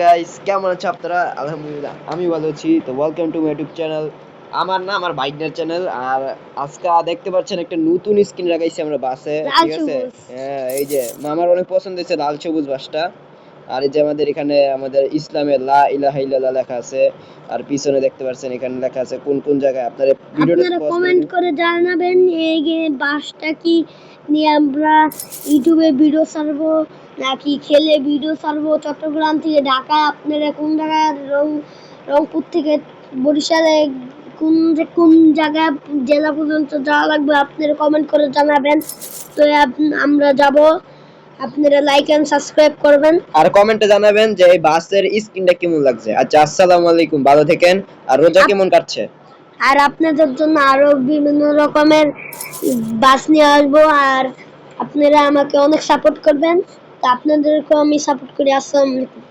Guys কেমন আছো আপনারা? আলহামদুলিল্লাহ আমি ভালো আছি। তো welcome to my YouTube channel. আমার ভাইদের চ্যানেল। আর আজকে দেখতে পাচ্ছেন একটা নতুন স্ক্রিন লাগাইছি আমরা বাসে, লাল ঠিক আছে? সবুজ। হ্যাঁ, এই যে আমার অনেক পছন্দ হয়েছে লাল সবুজ বাসটা। আর এই যে আমাদের এখানে আমাদের ইসলামের লা ইলাহা ইল্লাল্লাহ লেখা আছে। আর পিছনে দেখতে পাচ্ছেন এখানে লেখা আছে কোন কোন জায়গায়। আপনারা ভিডিওটা আপনারা পজ করে কমেন্ট দিন। করে জানাবেন এই বাসটা কি নিয়ে আমরা ইউটিউবে ভিডিও ছাড়বো নাকি খেলে ভিডিও ছাড়বো। চট্টগ্রাম থেকে ঢাকা, আপনারা কোন জায়গায় রংপুর থেকে বরিশালে কোন জায়গা জেলা পর্যন্ত যাওয়া লাগবে আপনারা কমেন্ট করে জানাবেন। তো আমরা যাব, আপনারা লাইক এন্ড সাবস্ক্রাইব করবেন আর কমেন্টে জানাবেন যে এই বাসের স্ক্রিনটা কেমন লাগছে। আচ্ছা, আসসালামু আলাইকুম, ভালো থাকেন। আর রোজা কেমন কাটছে? আর আপনাদের জন্য আরো বিভিন্ন রকমের বাস নিয়ে আসবো। আর আপনারা আমাকে অনেক সাপোর্ট করবেন, তো আপনাদেরকেও আমি সাপোর্ট করি। আসসালামু আলাইকুম।